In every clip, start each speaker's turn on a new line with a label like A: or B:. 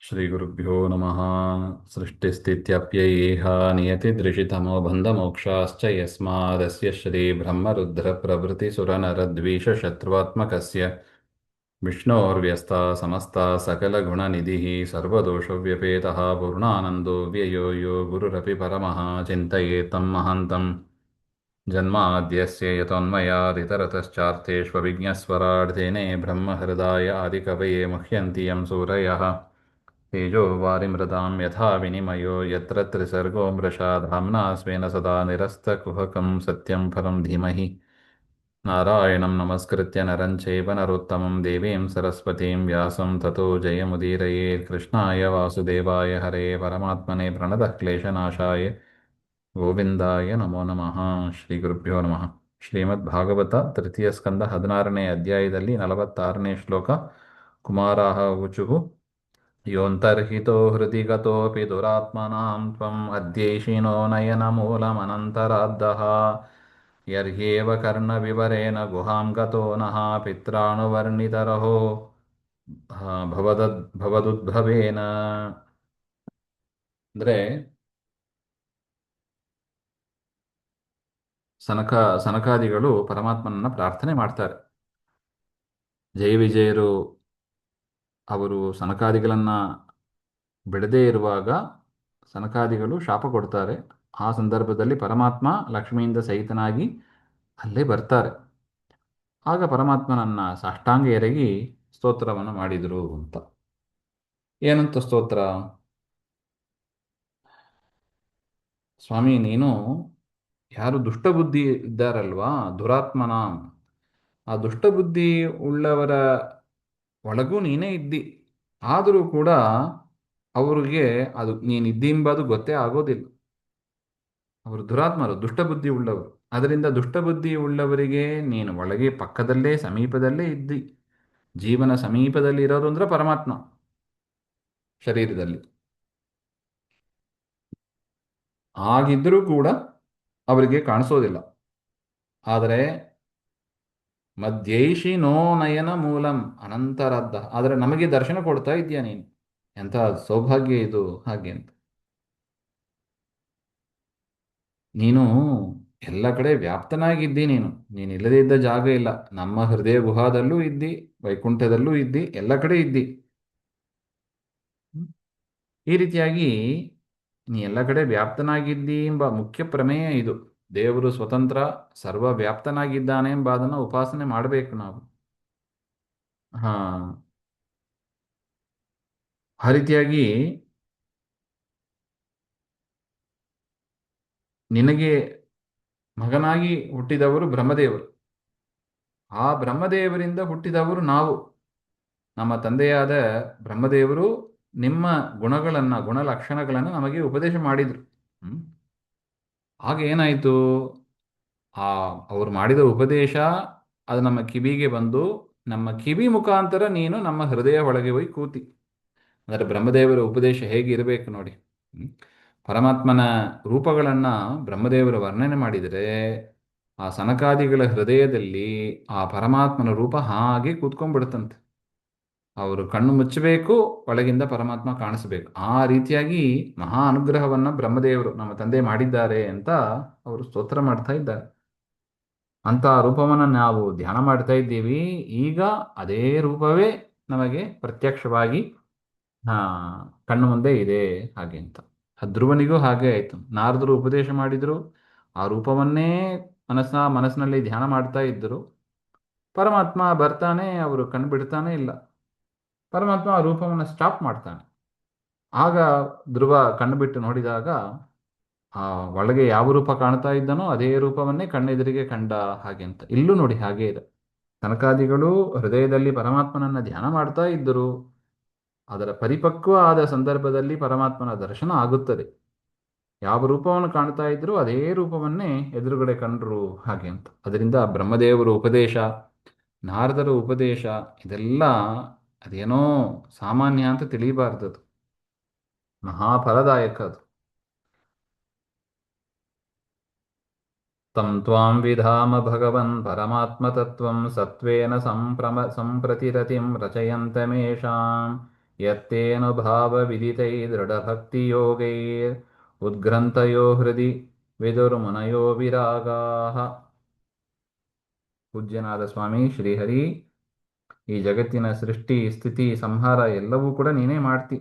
A: ಶ್ರೀಗುರುಭ್ಯೋ ನಮಃ. ಸೃಷ್ಟಿಸ್ಥಿತ್ಯಪ್ಯಯೇಹ ನಿಯತಿದೃಷಿತಮೋ ಬಂಧಮೋಕ್ಷಾಶ್ಚ ಯಸ್ಮಾದಸ್ಯ ಶ್ರೀಬ್ರಹ್ಮರುದ್ರಪ್ರಭೃತಿಸುರನರದ್ವೀಷಶತ್ರುವಾತ್ಮಕಸ್ಯ ವಿಷ್ಣೋರ್ವ್ಯಸ್ತಾ ಸಮಸ್ತಾ सकलगुणनिधिः सर्वदोषव्यपेतः पूर्णानन्दो व्ययो यो गुरुरपि परमः चिन्तयेतं महान्तम् जन्माद्यस्य यतोन्मयादितरतश्चार्थेष्वभिज्ञस्वराट् तेने ब्रह्महृदाय आदिकवये मुह्यन्ति यं सूरयः तेजो वारिमृदां यथा विनिमयो यत्र त्रिसर्गो मृषा धाम्ना स्वेन सदा निरस्तकुहकं सत्यं परं धीमहि नारायणं नमस्कृत्य नरं चैव नरोत्तमं देवीं सरस्वतीं व्यासं ततो जयमुदीरयेत् कृष्णाय वासुदेवाय हरे परमात्मने प्रणतः क्लेशनाशाय ಗೋವಿಂದಾಯ ನಮೋ ನಮಃ. ಶ್ರೀ ಗುರುಭ್ಯೋ ನಮಃ. ಶ್ರೀಮದ್ ಭಾಗವತ ತೃತೀಯ ಸ್ಕಂದ 16ನೇ ಅಧ್ಯಾಯದಲ್ಲಿ 46ನೇ ಶ್ಲೋಕ. ಕುಮಾರಾಹ ಊಚುಃ ಯೋऽन्तರ್ಹಿತೋ ಹೃದಿ ಗತೋऽಪಿ ದುರಾತ್ಮನಾಂ ತ್ವಂ ಅದ್ಯೈಷಿಣೋ ನಯನಮೂಲಮನಂತರಾದ್ದಃ ಯರ್ಹ್ಯೇವ ಕರ್ಣವಿವರೇಣ ಗುಹಾಂ ಗತೋ ನಃ ಪಿತ್ರಾಣುವರ್ಣಿತರಹೋ ಭವದುದ್ಭವೇನ. ಅಂದರೆ ಸನಕ ಸನಕಾದಿಗಳು ಪರಮಾತ್ಮನನ್ನ ಪ್ರಾರ್ಥನೆ ಮಾಡ್ತಾರೆ. ಜಯ ವಿಜಯರು ಅವರು ಸನಕಾದಿಗಳನ್ನ ಬಿಡದೇ ಇರುವಾಗ ಸನಕಾದಿಗಳು ಶಾಪ ಕೊಡ್ತಾರೆ. ಆ ಸಂದರ್ಭದಲ್ಲಿ ಪರಮಾತ್ಮ ಲಕ್ಷ್ಮಿಯಿಂದ ಸಹಿತನಾಗಿ ಅಲ್ಲೇ ಬರ್ತಾರೆ. ಆಗ ಪರಮಾತ್ಮನನ್ನ ಸಾಷ್ಟಾಂಗ ಎರಗಿ ಸ್ತೋತ್ರವನ್ನು ಮಾಡಿದರು ಅಂತ. ಏನಂತ ಸ್ತೋತ್ರ? ಸ್ವಾಮಿ, ನೀನು ಯಾರು ದುಷ್ಟಬುದ್ಧಿ ಇದ್ದಾರಲ್ವಾ, ದುರಾತ್ಮನ, ಆ ದುಷ್ಟಬುದ್ಧಿ ಉಳ್ಳವರ ಒಳಗೂ ನೀನೇ ಇದ್ದಿ. ಆದರೂ ಕೂಡ ಅವರಿಗೆ ಅದು ನೀನಿದ್ದೀಂಬದು ಗೊತ್ತೇ ಆಗೋದಿಲ್ಲ. ಅವರು ದುರಾತ್ಮರು, ದುಷ್ಟಬುದ್ಧಿ ಉಳ್ಳವರು. ಅದರಿಂದ ದುಷ್ಟಬುದ್ಧಿ ಉಳ್ಳವರಿಗೆ ನೀನು ಒಳಗೆ ಪಕ್ಕದಲ್ಲೇ ಸಮೀಪದಲ್ಲೇ ಇದ್ದಿ. ಜೀವನ ಸಮೀಪದಲ್ಲಿ ಇರೋದು ಅಂದ್ರೆ ಪರಮಾತ್ಮ ಶರೀರದಲ್ಲಿ. ಆಗಿದ್ದರೂ ಕೂಡ ಅವರಿಗೆ ಕಾಣಿಸೋದಿಲ್ಲ. ಆದರೆ ಮಧ್ಯೈಷಿ ನೋ ನಯನ ಮೂಲಂ ಅನಂತರಾದ್ದ, ಆದರೆ ನಮಗೆ ದರ್ಶನ ಕೊಡ್ತಾ ಇದೆಯಾ ನೀನು. ಎಂಥ ಸೌಭಾಗ್ಯ ಇದು ಹಾಗೆ ಅಂತ. ನೀನು ಎಲ್ಲ ಕಡೆ ವ್ಯಾಪ್ತನಾಗಿದ್ದಿ. ನೀನು ಇಲ್ಲದೇ ಇದ್ದ ಜಾಗ ಇಲ್ಲ. ನಮ್ಮ ಹೃದಯ ಗುಹಾದಲ್ಲೂ ಇದ್ದಿ, ವೈಕುಂಠದಲ್ಲೂ ಇದ್ದಿ, ಎಲ್ಲ ಕಡೆ ಇದ್ದಿ. ಈ ರೀತಿಯಾಗಿ ನೀ ಎಲ್ಲ ಕಡೆ ವ್ಯಾಪ್ತನಾಗಿದ್ದಿ ಎಂಬ ಮುಖ್ಯ ಪ್ರಮೇಯ ಇದು. ದೇವರು ಸ್ವತಂತ್ರ ಸರ್ವವ್ಯಾಪ್ತನಾಗಿದ್ದಾನೆ ಎಂಬ ಅದನ್ನು ಉಪಾಸನೆ ಮಾಡಬೇಕು ನಾವು. ಹಾ, ಆ ರೀತಿಯಾಗಿ ನಿನಗೆ ಮಗನಾಗಿ ಹುಟ್ಟಿದವರು ಬ್ರಹ್ಮದೇವರು. ಆ ಬ್ರಹ್ಮದೇವರಿಂದ ಹುಟ್ಟಿದವರು ನಾವು. ನಮ್ಮ ತಂದೆಯಾದ ಬ್ರಹ್ಮದೇವರು ನಿಮ್ಮ ಗುಣಲಕ್ಷಣಗಳನ್ನು ನಮಗೆ ಉಪದೇಶ ಮಾಡಿದರು. ಆಗ ಏನಾಯಿತು? ಆ ಅವರು ಮಾಡಿದ ಉಪದೇಶ ಅದು ನಮ್ಮ ಕಿವಿಗೆ ಬಂದು, ನಮ್ಮ ಕಿವಿ ಮುಖಾಂತರ ನೀನು ನಮ್ಮ ಹೃದಯ ಒಳಗೆ ಹೋಗಿ ಕೂತಿ. ಅಂದರೆ ಬ್ರಹ್ಮದೇವರ ಉಪದೇಶ ಹೇಗೆ ಇರಬೇಕು ನೋಡಿ. ಪರಮಾತ್ಮನ ರೂಪಗಳನ್ನು ಬ್ರಹ್ಮದೇವರು ವರ್ಣನೆ ಮಾಡಿದರೆ ಆ ಸನಕಾದಿಗಳ ಹೃದಯದಲ್ಲಿ ಆ ಪರಮಾತ್ಮನ ರೂಪ ಹಾಗೆ ಕೂತ್ಕೊಂಡ್ಬಿಡುತ್ತಂತೆ. ಅವರು ಕಣ್ಣು ಮುಚ್ಚಬೇಕು, ಒಳಗಿಂದ ಪರಮಾತ್ಮ ಕಾಣಿಸಬೇಕು. ಆ ರೀತಿಯಾಗಿ ಮಹಾ ಅನುಗ್ರಹವನ್ನು ಬ್ರಹ್ಮದೇವರು ನಮ್ಮ ತಂದೆ ಮಾಡಿದ್ದಾರೆ ಅಂತ ಅವರು ಸ್ತೋತ್ರ ಮಾಡ್ತಾ ಇದ್ದಾರೆ. ಅಂತ ರೂಪವನ್ನು ನಾವು ಧ್ಯಾನ ಮಾಡ್ತಾ ಇದ್ದೀವಿ. ಈಗ ಅದೇ ರೂಪವೇ ನಮಗೆ ಪ್ರತ್ಯಕ್ಷವಾಗಿ ಕಣ್ಣು ಮುಂದೆ ಇದೆ ಹಾಗೆ ಅಂತ. ಧ್ರುವನಿಗೂ ಹಾಗೆ ಆಯಿತು. ನಾರದರು ಉಪದೇಶ ಮಾಡಿದರು, ಆ ರೂಪವನ್ನೇ ಮನಸ್ಸಿನಲ್ಲಿ ಧ್ಯಾನ ಮಾಡ್ತಾ ಇದ್ದರು. ಪರಮಾತ್ಮ ಬರ್ತಾನೆ, ಅವರು ಕಣ್ಣು ಬಿಡ್ತಾನೆ ಇಲ್ಲ. ಪರಮಾತ್ಮ ಆ ರೂಪವನ್ನು ಸ್ಟಾಪ್ ಮಾಡ್ತಾನೆ. ಆಗ ಧ್ರುವ ಕಣ್ಣು ಬಿಟ್ಟು ನೋಡಿದಾಗ ಆ ಒಳಗೆ ಯಾವ ರೂಪ ಕಾಣ್ತಾ ಇದ್ದನೋ ಅದೇ ರೂಪವನ್ನೇ ಕಣ್ಣೆದುರಿಗೆ ಕಂಡ ಹಾಗೆ ಅಂತ. ಇಲ್ಲೂ ನೋಡಿ ಹಾಗೆ ಇದೆ. ಕನಕಾದಿಗಳು ಹೃದಯದಲ್ಲಿ ಪರಮಾತ್ಮನನ್ನ ಧ್ಯಾನ ಮಾಡ್ತಾ ಇದ್ದರು. ಅದರ ಪರಿಪಕ್ವ ಆದ ಸಂದರ್ಭದಲ್ಲಿ ಪರಮಾತ್ಮನ ದರ್ಶನ ಆಗುತ್ತದೆ. ಯಾವ ರೂಪವನ್ನು ಕಾಣ್ತಾ ಇದ್ರು ಅದೇ ರೂಪವನ್ನೇ ಎದುರುಗಡೆ ಕಂಡ್ರು ಹಾಗೆ ಅಂತ. ಅದರಿಂದ ಬ್ರಹ್ಮದೇವರು ಉಪದೇಶ, ನಾರದರ ಉಪದೇಶ, ಇದೆಲ್ಲ ಅದೇನೋ ಸಾಮಾನ್ಯ ಅಂತ ತಿಳಿಯಬಾರ್ದದು. ಮಹಾಫಲದಾಯಕ ಅದು. ತಂ ತ್ವಾಂ ವಿಧಾಮ ಭಗವನ್ ಪರಮಾತ್ಮ ತತ್ವಂ ಸತ್ವೇನ ಸಂಪ್ರತಿರತಿಂ ರಚಯಂತಮೇಷಾಂ ಯತ್ತೇನುಭಾವವಿದಿತೈ ದೃಢಭಕ್ತಿಯೋಗೈರ್ ಉದ್ಗ್ರಂಥಯೋ ಹೃದಯ ವಿದುರ್ಮುನಯೋ ವಿರಾಗಾಃ. ಪೂಜ್ಯನಾದ ಸ್ವಾಮಿ ಶ್ರೀಹರಿ, ಈ ಜಗತ್ತಿನ ಸೃಷ್ಟಿ ಸ್ಥಿತಿ ಸಂಹಾರ ಎಲ್ಲವೂ ಕೂಡ ನೀನೇ ಮಾಡ್ತಿ.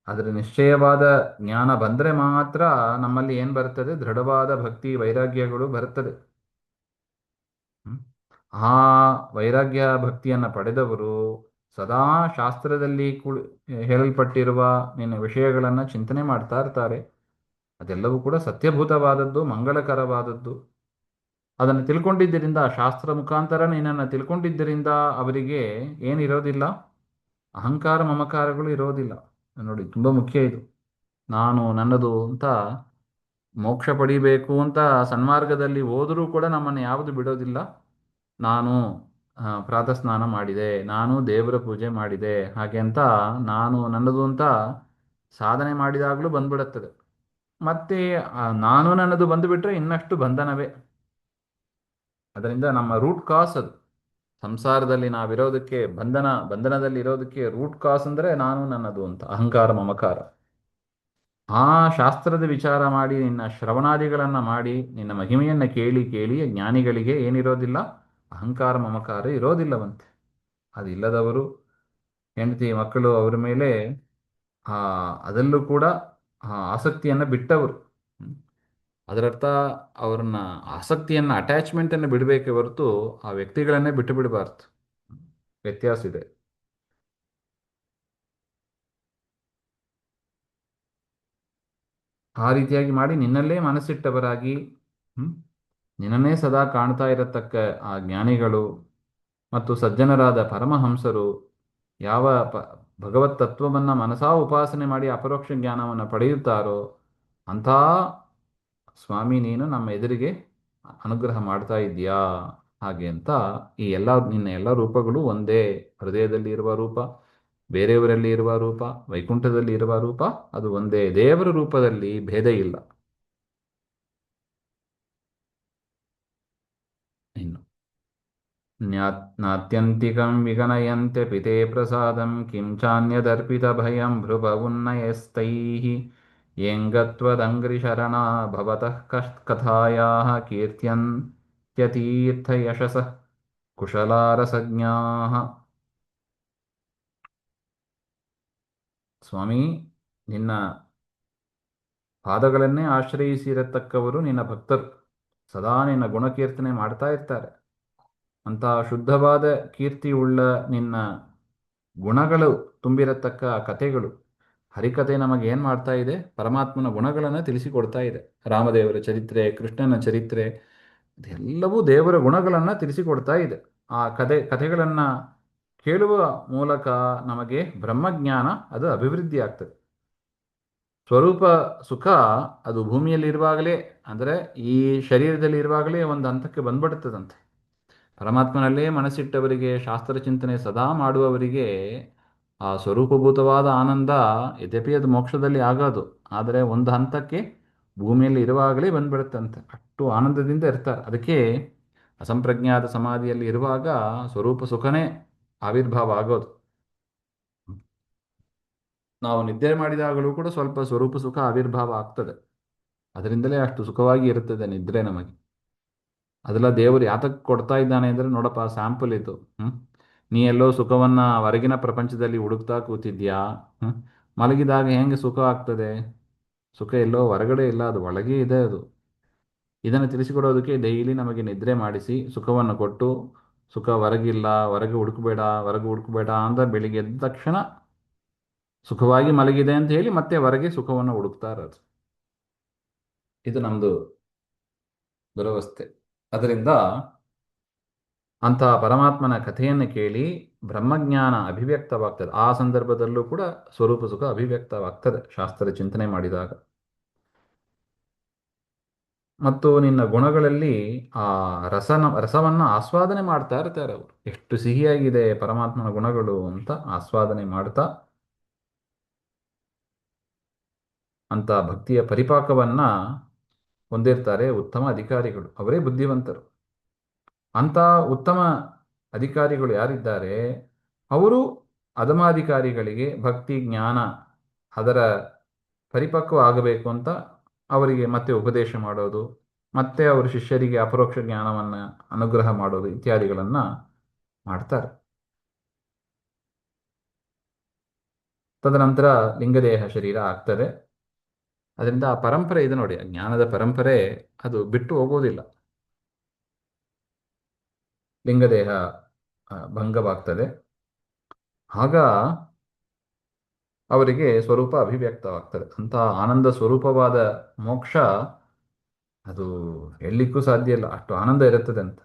A: ಅದರ ನಿಶ್ಚಯವಾದ ಜ್ಞಾನ ಬಂದರೆ ಮಾತ್ರ ನಮ್ಮಲ್ಲಿ ಏನು ಬರ್ತದೆ? ದೃಢವಾದ ಭಕ್ತಿ ವೈರಾಗ್ಯಗಳು ಬರ್ತದೆ. ಹ್ಮ್. ಆ ವೈರಾಗ್ಯ ಭಕ್ತಿಯನ್ನು ಪಡೆದವರು ಸದಾ ಶಾಸ್ತ್ರದಲ್ಲಿ ಹೇಳಲ್ಪಟ್ಟಿರುವ ನಿನ್ನ ವಿಷಯಗಳನ್ನು ಚಿಂತನೆ ಮಾಡ್ತಾ ಇರ್ತಾರೆ. ಅದೆಲ್ಲವೂ ಕೂಡ ಸತ್ಯಭೂತವಾದದ್ದು, ಮಂಗಳಕರವಾದದ್ದು. ಅದನ್ನು ತಿಳ್ಕೊಂಡಿದ್ದರಿಂದ, ಶಾಸ್ತ್ರ ಮುಖಾಂತರ ನಿನ್ನನ್ನು ತಿಳ್ಕೊಂಡಿದ್ದರಿಂದ ಅವರಿಗೆ ಏನಿರೋದಿಲ್ಲ? ಅಹಂಕಾರ ಮಮಕಾರಗಳು ಇರೋದಿಲ್ಲ. ನೋಡಿ, ತುಂಬ ಮುಖ್ಯ ಇದು. ನಾನು ನನ್ನದು ಅಂತ ಮೋಕ್ಷ ಪಡಿಬೇಕು ಅಂತ ಸನ್ಮಾರ್ಗದಲ್ಲಿ ಹೋದರೂ ಕೂಡ ನಮ್ಮನ್ನು ಯಾವುದು ಬಿಡೋದಿಲ್ಲ. ನಾನು ಪ್ರಾತಃ ಸ್ನಾನ ಮಾಡಿದೆ, ನಾನು ದೇವರ ಪೂಜೆ ಮಾಡಿದೆ, ಹಾಗೆ ಅಂತ ನಾನು ನನ್ನದು ಅಂತ ಸಾಧನೆ ಮಾಡಿದಾಗಲೂ ಬಂದ್ಬಿಡುತ್ತದೆ. ಮತ್ತೆ ನಾನು ನನ್ನದು ಬಂದುಬಿಟ್ರೆ ಇನ್ನಷ್ಟು ಬಂಧನವೇ. ಅದರಿಂದ ನಮ್ಮ ರೂಟ್ ಕಾಸ್ ಅದು. ಸಂಸಾರದಲ್ಲಿ ನಾವಿರೋದಕ್ಕೆ, ಬಂಧನದಲ್ಲಿ ಇರೋದಕ್ಕೆ ರೂಟ್ ಕಾಸ್ ಅಂದರೆ ನಾನು ನನ್ನದು ಅಂತ ಅಹಂಕಾರ ಮಮಕಾರ. ಆ ಶಾಸ್ತ್ರದ ವಿಚಾರ ಮಾಡಿ, ನಿನ್ನ ಶ್ರವಣಾದಿಗಳನ್ನು ಮಾಡಿ, ನಿನ್ನ ಮಹಿಮೆಯನ್ನು ಕೇಳಿ ಕೇಳಿ ಜ್ಞಾನಿಗಳಿಗೆ ಏನಿರೋದಿಲ್ಲ? ಅಹಂಕಾರ ಮಮಕಾರ ಇರೋದಿಲ್ಲವಂತೆ. ಅದಿಲ್ಲದವರು, ಹೆಂಡತಿ ಮಕ್ಕಳು ಅವರ ಮೇಲೆ ಅದರಲ್ಲೂ ಕೂಡ ಆಸಕ್ತಿಯನ್ನು ಬಿಟ್ಟವರು. ಅದರರ್ಥ ಅವ್ರನ್ನ ಆಸಕ್ತಿಯನ್ನು, ಅಟ್ಯಾಚ್ಮೆಂಟನ್ನು ಬಿಡಬೇಕೆ ಹೊರತು ಆ ವ್ಯಕ್ತಿಗಳನ್ನೇ ಬಿಟ್ಟು ಬಿಡಬಾರ್ದು. ವ್ಯತ್ಯಾಸ ಇದೆ. ಆ ರೀತಿಯಾಗಿ ಮಾಡಿ ನಿನ್ನಲ್ಲೇ ಮನಸ್ಸಿಟ್ಟವರಾಗಿ, ನಿನ್ನನ್ನೇ ಸದಾ ಕಾಣ್ತಾ ಇರತಕ್ಕ ಆ ಜ್ಞಾನಿಗಳು ಮತ್ತು ಸಜ್ಜನರಾದ ಪರಮಹಂಸರು ಯಾವ ಭಗವತ್ ತತ್ವವನ್ನು ಮನಸಾ ಉಪಾಸನೆ ಮಾಡಿ ಅಪರೋಕ್ಷ ಜ್ಞಾನವನ್ನು ಪಡೆಯುತ್ತಾರೋ ಅಂಥ ಸ್ವಾಮಿ ನೀನು ನಮ್ಮ ಎದುರಿಗೆ ಅನುಗ್ರಹ ಮಾಡ್ತಾ ಇದ್ದೀಯಾ. ಹಾಗೆ ಅಂತ ಈ ನಿನ್ನ ಎಲ್ಲ ರೂಪಗಳು ಒಂದೇ. ಹೃದಯದಲ್ಲಿ ಇರುವ ರೂಪ, ಬೇರೆಯವರಲ್ಲಿ ಇರುವ ರೂಪ, ವೈಕುಂಠದಲ್ಲಿ ಇರುವ ರೂಪ, ಅದು ಒಂದೇ. ದೇವರ ರೂಪದಲ್ಲಿ ಭೇದ ಇಲ್ಲ. ಇನ್ನು ನಾತ್ಯಂತಿಕಂ ವಿಗನಯಂತೆ ಪಿತೆ ಪ್ರಸಾದಂ ಕಿಂ ಚಾನ್ಯದರ್ಪಿತ ಭಯಂ ಭೃಭ ಉನ್ನಯಸ್ತೈಃ ಯೇಂಗತ್ವದಂಗ್ರಿಶರಣಾ ಭವತಃ ಕಥಾಯಾಃ ಕೀರ್ತ್ಯಂತ್ಯತೀರ್ಥಯಶಸಃ ಕುಶಲಾರಸಜ್ಞಾಃ. ಸ್ವಾಮಿ, ನಿನ್ನ ಪಾದಗಳನ್ನೇ ಆಶ್ರಯಿಸಿರತಕ್ಕವರು ನಿನ್ನ ಭಕ್ತರು. ಸದಾ ನಿನ್ನ ಗುಣಕೀರ್ತನೆ ಮಾಡ್ತಾ ಇರ್ತಾರೆ. ಅಂತಹ ಶುದ್ಧವಾದ ಕೀರ್ತಿಯುಳ್ಳ ನಿನ್ನ ಗುಣಗಳು ತುಂಬಿರತಕ್ಕ ಕಥೆಗಳು, ಹರಿಕಥೆ ನಮಗೆ ಏನು ಮಾಡ್ತಾ ಇದೆ? ಪರಮಾತ್ಮನ ಗುಣಗಳನ್ನು ತಿಳಿಸಿಕೊಡ್ತಾ ಇದೆ. ರಾಮದೇವರ ಚರಿತ್ರೆ, ಕೃಷ್ಣನ ಚರಿತ್ರೆ, ಇದೆಲ್ಲವೂ ದೇವರ ಗುಣಗಳನ್ನು ತಿಳಿಸಿಕೊಡ್ತಾ ಇದೆ. ಆ ಕಥೆಗಳನ್ನು ಕೇಳುವ ಮೂಲಕ ನಮಗೆ ಬ್ರಹ್ಮಜ್ಞಾನ ಅದು ಅಭಿವೃದ್ಧಿ ಆಗ್ತದೆ. ಸ್ವರೂಪ ಸುಖ ಅದು ಭೂಮಿಯಲ್ಲಿ ಇರುವಾಗಲೇ, ಅಂದರೆ ಈ ಶರೀರದಲ್ಲಿ ಇರುವಾಗಲೇ ಒಂದು ಹಂತಕ್ಕೆ ಬಂದ್ಬಿಡುತ್ತದಂತೆ. ಪರಮಾತ್ಮನಲ್ಲೇ ಮನಸ್ಸಿಟ್ಟವರಿಗೆ, ಶಾಸ್ತ್ರ ಚಿಂತನೆ ಸದಾ ಮಾಡುವವರಿಗೆ ಆ ಸ್ವರೂಪಭೂತವಾದ ಆನಂದ, ಯದ್ಯಪಿ ಅದು ಮೋಕ್ಷದಲ್ಲಿ ಆಗೋದು, ಆದರೆ ಒಂದು ಹಂತಕ್ಕೆ ಭೂಮಿಯಲ್ಲಿ ಇರುವಾಗಲೇ ಬಂದ್ಬಿಡುತ್ತಂತೆ. ಅಷ್ಟು ಆನಂದದಿಂದ ಇರ್ತಾರೆ. ಅದಕ್ಕೆ ಅಸಂಪ್ರಜ್ಞಾತ ಸಮಾಧಿಯಲ್ಲಿ ಇರುವಾಗ ಸ್ವರೂಪ ಸುಖನೇ ಆವಿರ್ಭಾವ ಆಗೋದು. ನಾವು ನಿದ್ದೆ ಮಾಡಿದಾಗಲೂ ಕೂಡ ಸ್ವಲ್ಪ ಸ್ವರೂಪ ಸುಖ ಆವಿರ್ಭಾವ ಆಗ್ತದೆ. ಅದರಿಂದಲೇ ಅಷ್ಟು ಸುಖವಾಗಿ ಇರುತ್ತದೆ ನಿದ್ರೆ ನಮಗೆ. ಅದೆಲ್ಲ ದೇವರು ಯಾತಕ್ಕೆ ಕೊಡ್ತಾ ಇದ್ದಾನೆ ಅಂದರೆ, ನೋಡಪ್ಪ, ಸ್ಯಾಂಪಲ್ ಇದು. ನೀ ಎಲ್ಲೋ ಸುಖವನ್ನು ಹೊರಗಿನ ಪ್ರಪಂಚದಲ್ಲಿ ಹುಡುಕ್ತಾ ಕೂತಿದ್ಯಾ. ಮಲಗಿದಾಗ ಹೆಂಗೆ ಸುಖ ಆಗ್ತದೆ? ಸುಖ ಎಲ್ಲೋ ಹೊರಗಡೆ ಇಲ್ಲ, ಅದು ಒಳಗೆ ಇದೆ. ಅದು ಇದನ್ನು ತಿಳಿಸಿಕೊಡೋದಕ್ಕೆ ಡೈಲಿ ನಮಗೆ ನಿದ್ರೆ ಮಾಡಿಸಿ ಸುಖವನ್ನು ಕೊಟ್ಟು, ಸುಖ ಹೊರಗಿಲ್ಲ, ಹೊರಗೆ ಹುಡುಕಬೇಡ, ಹೊರಗೆ ಹುಡುಕಬೇಡ ಅಂತ ಬೆಳಿಗ್ಗೆ ಎದ್ದ ತಕ್ಷಣ ಸುಖವಾಗಿ ಮಲಗಿದೆ ಅಂತ ಹೇಳಿ ಮತ್ತೆ ಹೊರಗೆ ಸುಖವನ್ನು ಹುಡುಕ್ತಾ ಇರೋದು. ಇದು ನಮ್ಮದು ದುರವಸ್ಥೆ. ಅದರಿಂದ ಅಂತಹ ಪರಮಾತ್ಮನ ಕಥೆಯನ್ನು ಕೇಳಿ ಬ್ರಹ್ಮಜ್ಞಾನ ಅಭಿವ್ಯಕ್ತವಾಗ್ತದೆ. ಆ ಸಂದರ್ಭದಲ್ಲೂ ಕೂಡ ಸ್ವರೂಪ ಸುಖ ಅಭಿವ್ಯಕ್ತವಾಗ್ತದೆ ಶಾಸ್ತ್ರ ಚಿಂತನೆ ಮಾಡಿದಾಗ. ಮತ್ತು ನಿನ್ನ ಗುಣಗಳಲ್ಲಿ ಆ ರಸವನ್ನು ಆಸ್ವಾದನೆ ಮಾಡ್ತಾ ಇರ್ತಾರೆ ಅವರು. ಎಷ್ಟು ಸಿಹಿಯಾಗಿದೆ ಪರಮಾತ್ಮನ ಗುಣಗಳು ಅಂತ ಆಸ್ವಾದನೆ ಮಾಡ್ತಾ ಅಂತ ಭಕ್ತಿಯ ಪರಿಪಾಕವನ್ನ ಹೊಂದಿರ್ತಾರೆ ಉತ್ತಮ ಅಧಿಕಾರಿಗಳು. ಅವರೇ ಬುದ್ಧಿವಂತರು. ಅಂಥ ಉತ್ತಮ ಅಧಿಕಾರಿಗಳು ಯಾರಿದ್ದಾರೆ ಅವರು ಅಧಮಾಧಿಕಾರಿಗಳಿಗೆ ಭಕ್ತಿ ಜ್ಞಾನ ಅದರ ಪರಿಪಕ್ವ ಆಗಬೇಕು ಅಂತ ಅವರಿಗೆ ಮತ್ತೆ ಉಪದೇಶ ಮಾಡೋದು, ಮತ್ತೆ ಅವರ ಶಿಷ್ಯರಿಗೆ ಅಪರೋಕ್ಷ ಜ್ಞಾನವನ್ನು ಅನುಗ್ರಹ ಮಾಡೋದು ಇತ್ಯಾದಿಗಳನ್ನು ಮಾಡ್ತಾರೆ. ತದನಂತರ ಲಿಂಗದೇಹ ಶರೀರ ಆಗ್ತದೆ. ಅದರಿಂದ ಆ ಪರಂಪರೆ ಇದೆ ನೋಡಿ, ಆ ಜ್ಞಾನದ ಪರಂಪರೆ ಅದು ಬಿಟ್ಟು ಹೋಗೋದಿಲ್ಲ. ಲಿಂಗದೇಹ ಭಂಗವಾಗ್ತದೆ. ಆಗ ಅವರಿಗೆ ಸ್ವರೂಪ ಅಭಿವ್ಯಕ್ತವಾಗ್ತದೆ. ಅಂತ ಆನಂದ ಸ್ವರೂಪವಾದ ಮೋಕ್ಷ ಅದು ಹೇಳಲಿಕ್ಕೂ ಸಾಧ್ಯ ಇಲ್ಲ, ಅಷ್ಟು ಆನಂದ ಇರುತ್ತದೆ ಅಂತ.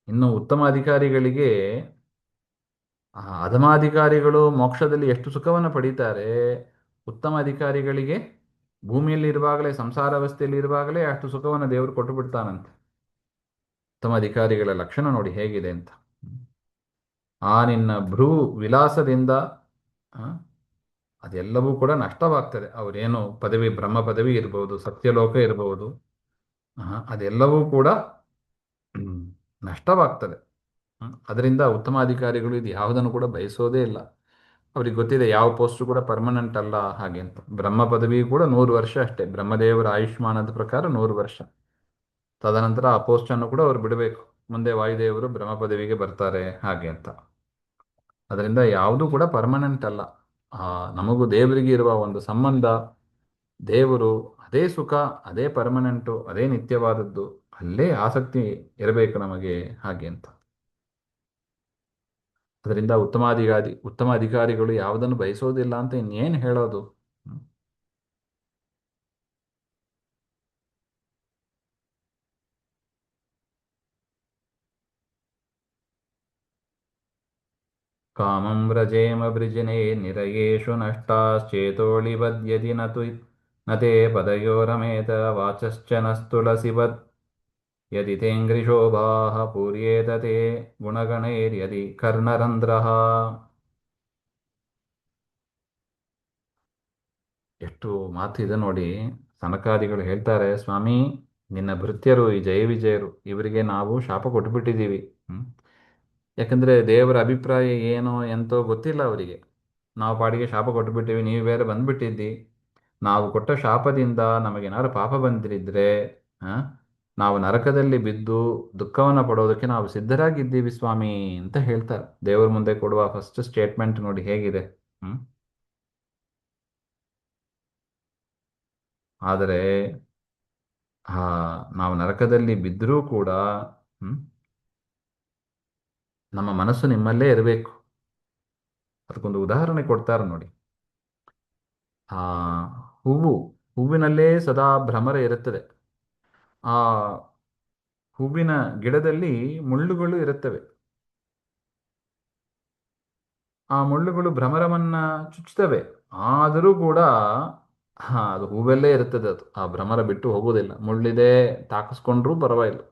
A: ಇನ್ನು ಉತ್ತಮ ಅಧಿಕಾರಿಗಳಿಗೆ ಅಧಮಾಧಿಕಾರಿಗಳು ಮೋಕ್ಷದಲ್ಲಿ ಎಷ್ಟು ಸುಖವನ್ನು ಪಡೀತಾರೆ, ಉತ್ತಮ ಅಧಿಕಾರಿಗಳಿಗೆ ಭೂಮಿಯಲ್ಲಿ ಇರುವಾಗಲೇ, ಸಂಸಾರ ಅವಸ್ಥೆಯಲ್ಲಿ ಇರುವಾಗಲೇ ಅಷ್ಟು ಸುಖವನ್ನು ದೇವರು ಕೊಟ್ಟು ಬಿಡ್ತಾನಂತೆ. ಉತ್ತಮ ಅಧಿಕಾರಿಗಳ ಲಕ್ಷಣ ನೋಡಿ ಹೇಗಿದೆ ಅಂತ. ಆ ನಿನ್ನ ಭ್ರೂ ವಿಲಾಸದಿಂದ ಆ, ಅದೆಲ್ಲವೂ ಕೂಡ ನಷ್ಟವಾಗ್ತದೆ. ಅವರೇನು ಪದವಿ, ಬ್ರಹ್ಮ ಪದವಿ ಇರಬಹುದು, ಸತ್ಯಲೋಕ ಇರಬಹುದು, ಅದೆಲ್ಲವೂ ಕೂಡ ಹ್ಮ್, ನಷ್ಟವಾಗ್ತದೆ. ಅದರಿಂದ ಉತ್ತಮ ಅಧಿಕಾರಿಗಳು ಇದು ಯಾವುದನ್ನು ಕೂಡ ಬಯಸೋದೇ ಇಲ್ಲ. ಅವ್ರಿಗೆ ಗೊತ್ತಿದೆ ಯಾವ ಪೋಸ್ಟ್ ಕೂಡ ಪರ್ಮನೆಂಟ್ ಅಲ್ಲ ಹಾಗೆ ಅಂತ. ಬ್ರಹ್ಮ ಪದವಿ ಕೂಡ 100 ವರ್ಷ ಅಷ್ಟೇ, ಬ್ರಹ್ಮದೇವರ ಆಯುಷ್ಮಾನದ ಪ್ರಕಾರ 100 ವರ್ಷ. ತದನಂತರ ಆ ಪೋಸ್ಟ್ ಅನ್ನು ಕೂಡ ಅವ್ರು ಬಿಡಬೇಕು, ಮುಂದೆ ವಾಯುದೇವರು ಬ್ರಹ್ಮ ಪದವಿಗೆ ಬರ್ತಾರೆ ಹಾಗೆ ಅಂತ. ಅದರಿಂದ ಯಾವುದೂ ಕೂಡ ಪರ್ಮನೆಂಟ್ ಅಲ್ಲ. ಆ ನಮಗೂ ದೇವರಿಗೆ ಇರುವ ಒಂದು ಸಂಬಂಧ, ದೇವರು ಅದೇ ಸುಖ, ಅದೇ ಪರ್ಮನೆಂಟು, ಅದೇ ನಿತ್ಯವಾದದ್ದು, ಅಲ್ಲೇ ಆಸಕ್ತಿ ಇರಬೇಕು ನಮಗೆ ಹಾಗೆ ಅಂತ. ಅದರಿಂದ ಉತ್ತಮ ಅಧಿಕಾರಿಗಳು ಯಾವುದನ್ನು ಬಯಸೋದಿಲ್ಲ ಅಂತ ಇನ್ನೇನು ಹೇಳೋದು. ಹ್ಮ್. ಕಾಮಂ ವ್ರಜೇಮ ವೃಜಿನೇ ನಿರಯೇಷು ನಷ್ಟಾಶ್ಚೇತೋಳಿವದ್ಯದಿ ನ ತೇ ಪದಯೋರಮೇತ ವಾಚಶ್ಚ ನಸ್ತುಲಸಿವದ್ ಯದಿ ತೇಂಗ್ರಿಶೋಭಾಃ ಪೂರ್ಯೇತ ತೇ ಗುಣಗಣೈರ್ಯದಿ ಕರ್ಣರಂಧ್ರಃ. ಎಷ್ಟು ಮಾತು ಇದೆ ನೋಡಿ. ಸನಕಾದಿಗಳು ಹೇಳ್ತಾರೆ, ಸ್ವಾಮಿ ನಿನ್ನ ಭೃತ್ಯರು ಈ ಜಯ ವಿಜಯರು ಇವರಿಗೆ ನಾವು ಶಾಪ ಕೊಟ್ಟುಬಿಟ್ಟಿದ್ದೀವಿ. ಯಾಕಂದ್ರೆ ದೇವರ ಅಭಿಪ್ರಾಯ ಏನೋ ಎಂತೋ ಗೊತ್ತಿಲ್ಲ ಅವರಿಗೆ. ನಾವು ಪಾಡಿಗೆ ಶಾಪ ಕೊಟ್ಟುಬಿಟ್ಟಿವಿ, ನೀವು ಬೇರೆ ಬಂದ್ಬಿಟ್ಟಿದ್ದಿ. ನಾವು ಕೊಟ್ಟ ಶಾಪದಿಂದ ನಮಗೇನಾದ್ರು ಪಾಪ ಬಂದಿರಿದ್ರೆ ಆ, ನಾವು ನರಕದಲ್ಲಿ ಬಿದ್ದು ದುಃಖವನ್ನು ಪಡೋದಕ್ಕೆ ನಾವು ಸಿದ್ಧರಾಗಿದ್ದೀವಿ ಸ್ವಾಮಿ ಅಂತ ಹೇಳ್ತಾರೆ. ದೇವರ ಮುಂದೆ ಕೊಡುವ ಫಸ್ಟ್ ಸ್ಟೇಟ್ಮೆಂಟ್ ನೋಡಿ ಹೇಗಿದೆ. ಹ್ಮ್. ಆದರೆ ಆ ನಾವು ನರಕದಲ್ಲಿ ಬಿದ್ದರೂ ಕೂಡ ಹ್ಮ್, ನಮ್ಮ ಮನಸ್ಸು ನಿಮ್ಮಲ್ಲೇ ಇರಬೇಕು. ಅದಕ್ಕೊಂದು ಉದಾಹರಣೆ ಕೊಡ್ತಾರೆ ನೋಡಿ. ಆ ಹೂವು, ಹೂವಿನಲ್ಲೇ ಸದಾ ಭ್ರಮರ ಇರುತ್ತದೆ. ಆ ಹೂವಿನ ಗಿಡದಲ್ಲಿ ಮುಳ್ಳುಗಳು ಇರುತ್ತವೆ. ಆ ಮುಳ್ಳುಗಳು ಭ್ರಮರವನ್ನ ಚುಚ್ಚುತ್ತವೆ. ಆದರೂ ಕೂಡ ಅದು ಹೂವಲ್ಲೇ ಇರುತ್ತದೆ. ಅದು ಆ ಭ್ರಮರ ಬಿಟ್ಟು ಹೋಗುವುದಿಲ್ಲ. ಮುಳ್ಳಿದೆ ತಾಕಿಸ್ಕೊಂಡ್ರೂ ಪರವಾಗಿಲ್ಲ.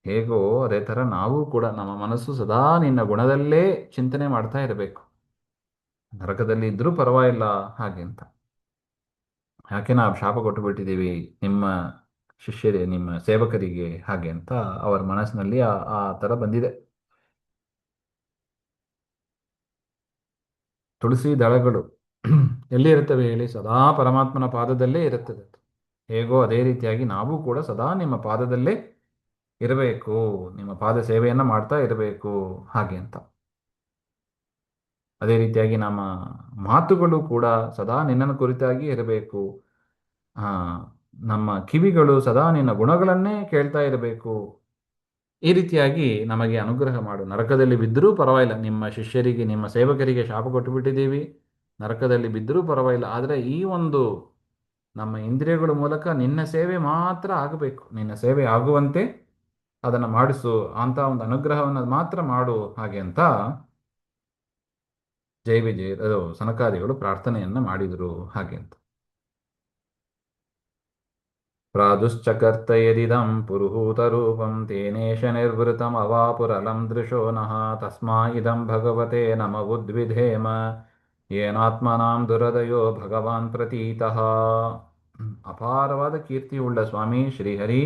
A: ಹೇಗೋ ಅದೇ ಥರ ನಾವು ಕೂಡ ನಮ್ಮ ಮನಸ್ಸು ಸದಾ ನಿನ್ನ ಗುಣದಲ್ಲೇ ಚಿಂತನೆ ಮಾಡ್ತಾ ಇರಬೇಕು. ನರಕದಲ್ಲಿ ಇದ್ರೂ ಪರವಾಗಿಲ್ಲ ಹಾಗೆ ಅಂತ. ಯಾಕೆ ನಾವು ಶಾಪ ಕೊಟ್ಟು ಬಿಟ್ಟಿದ್ದೀವಿ ನಿಮ್ಮ ಶಿಷ್ಯರೇ, ನಿಮ್ಮ ಸೇವಕರಿಗೆ ಹಾಗೆ ಅಂತ ಅವರ ಮನಸ್ಸಿನಲ್ಲಿ ಆ ಆ ಥರ ಬಂದಿದೆ. ತುಳಸಿ ದಳಗಳು ಎಲ್ಲಿ ಇರುತ್ತವೆ ಹೇಳಿ? ಸದಾ ಪರಮಾತ್ಮನ ಪಾದದಲ್ಲೇ ಇರುತ್ತದೆ ಅದು. ಹೇಗೋ ಅದೇ ರೀತಿಯಾಗಿ ನಾವು ಕೂಡ ಸದಾ ನಿಮ್ಮ ಪಾದದಲ್ಲೇ ಇರಬೇಕು, ನಿಮ್ಮ ಪಾದ ಸೇವೆಯನ್ನು ಮಾಡ್ತಾ ಇರಬೇಕು ಹಾಗೆ ಅಂತ. ಅದೇ ರೀತಿಯಾಗಿ ನಮ್ಮ ಮಾತುಗಳು ಕೂಡ ಸದಾ ನಿನ್ನನ್ನು ಕುರಿತಾಗಿ ಇರಬೇಕು. ಆ ನಮ್ಮ ಕಿವಿಗಳು ಸದಾ ನಿನ್ನ ಗುಣಗಳನ್ನೇ ಕೇಳ್ತಾ ಇರಬೇಕು. ಈ ರೀತಿಯಾಗಿ ನಮಗೆ ಅನುಗ್ರಹ ಮಾಡು. ನರಕದಲ್ಲಿ ಬಿದ್ದರೂ ಪರವಾಗಿಲ್ಲ, ನಿಮ್ಮ ಶಿಷ್ಯರಿಗೆ, ನಿಮ್ಮ ಸೇವಕರಿಗೆ ಶಾಪ ಕೊಟ್ಟು ಬಿಟ್ಟಿದ್ದೀವಿ, ನರಕದಲ್ಲಿ ಬಿದ್ದರೂ ಪರವಾಗಿಲ್ಲ, ಆದರೆ ಈ ಒಂದು ನಮ್ಮ ಇಂದ್ರಿಯಗಳ ಮೂಲಕ ನಿನ್ನ ಸೇವೆ ಮಾತ್ರ ಆಗಬೇಕು, ನಿನ್ನ ಸೇವೆ ಆಗುವಂತೆ ಅದನ್ನು ಮಾಡಿಸು ಅಂತ ಒಂದು ಅನುಗ್ರಹವನ್ನು ಮಾತ್ರ ಮಾಡು ಹಾಗೆ ಅಂತ ಜೈ ವಿಜಯ ಅದು ಸನಕಾದಿಗಳು ಪ್ರಾರ್ಥನೆಯನ್ನ ಮಾಡಿದರು ಹಾಗೆ ಅಂತ. ಪ್ರಾದುಶ್ಚಕರ್ತ ಯದಿದಂ ಪುರುಹೂತರೂಪಂ ತೇನೇಶ ನಿರ್ವೃತಂ ಅವಾಪುರಲಂ ದೃಶೋ ನಃ ತಸ್ಮಾ ಇದಂ ಭಗವತೆ ನಮ ಉದ್ವಿಧೇಮ ಏನಾತ್ಮನಾಂ ದುರದಯೋ ಭಗವಾನ್ ಪ್ರತೀತಃ. ಅಪಾರವಾದ ಕೀರ್ತಿಯುಳ್ಳ ಸ್ವಾಮಿ ಶ್ರೀಹರಿ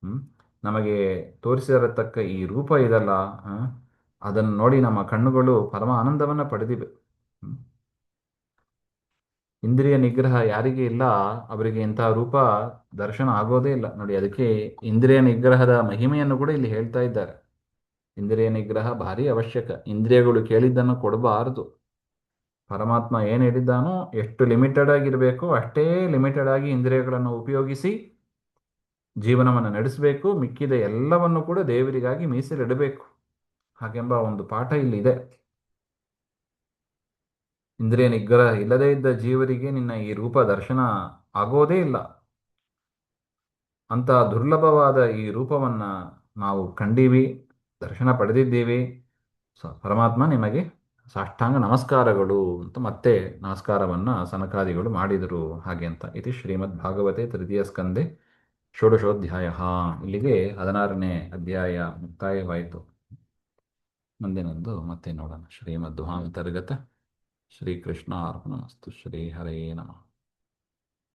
A: ಹ್ಮ್? ನಮಗೆ ತೋರಿಸಿರತಕ್ಕ ಈ ರೂಪ ಇದಲ್ಲ, ಆ, ಅದನ್ನು ನೋಡಿ ನಮ್ಮ ಕಣ್ಣುಗಳು ಪರಮ ಆನಂದವನ್ನು ಪಡೆದಿವೆ. ಹ್ಮ್? ಇಂದ್ರಿಯ ನಿಗ್ರಹ ಯಾರಿಗೆ ಇಲ್ಲ ಅವರಿಗೆ ಇಂತಹ ರೂಪ ದರ್ಶನ ಆಗೋದೇ ಇಲ್ಲ ನೋಡಿ. ಅದಕ್ಕೆ ಇಂದ್ರಿಯ ನಿಗ್ರಹದ ಮಹಿಮೆಯನ್ನು ಕೂಡ ಇಲ್ಲಿ ಹೇಳ್ತಾ ಇದ್ದಾರೆ. ಇಂದ್ರಿಯ ನಿಗ್ರಹ ಭಾರಿ ಅವಶ್ಯಕ. ಇಂದ್ರಿಯಗಳು ಕೇಳಿದ್ದನ್ನು ಕೊಡಬಾರದು. ಪರಮಾತ್ಮ ಏನು ಹೇಳಿದ್ದಾನೋ ಎಷ್ಟು ಲಿಮಿಟೆಡ್ ಆಗಿರಬೇಕೋ ಅಷ್ಟೇ ಲಿಮಿಟೆಡ್ ಆಗಿ ಇಂದ್ರಿಯಗಳನ್ನು ಉಪಯೋಗಿಸಿ ಜೀವನವನ್ನು ನಡೆಸಬೇಕು. ಮಿಕ್ಕಿದ ಎಲ್ಲವನ್ನು ಕೂಡ ದೇವರಿಗಾಗಿ ಮೀಸಲಿಡಬೇಕು ಹಾಗೆಂಬ ಒಂದು ಪಾಠ ಇಲ್ಲಿದೆ. ಇಂದ್ರಿಯ ನಿಗ್ರಹ ಇಲ್ಲದೇ ಇದ್ದ ಜೀವರಿಗೆ ನಿನ್ನ ಈ ರೂಪ ದರ್ಶನ ಆಗೋದೇ ಇಲ್ಲ. ಅಂತ ದುರ್ಲಭವಾದ ಈ ರೂಪವನ್ನು ನಾವು ಕಂಡೀವಿ, ದರ್ಶನ ಪಡೆದಿದ್ದೀವಿ. ಪರಮಾತ್ಮ ನಿಮಗೆ ಸಾಷ್ಟಾಂಗ ನಮಸ್ಕಾರಗಳು ಅಂತ ಮತ್ತೆ ನಮಸ್ಕಾರವನ್ನು ಸನಕಾದಿಗಳು ಮಾಡಿದರು. ಹಾಗೆ ಅಂತ ಇದು ಶ್ರೀಮದ್ ಭಾಗವತೆ ತೃತೀಯ ಸ್ಕಂದೆ ಷೋಡಶೋಧ್ಯಾಯ. ಇಲ್ಲಿಗೆ 16ನೇ ಅಧ್ಯಾಯ ಮುಕ್ತಾಯವಾಯಿತು. ಮುಂದಿನಂದು ಮತ್ತೆ ನೋಡೋಣ. ಶ್ರೀಮದ್ ಭಾಗವತರ್ಗತ ಶ್ರೀಕೃಷ್ಣ ಅರ್ಪಣಮಸ್ತು. ಶ್ರೀ ಹರೇ ನಮಃ.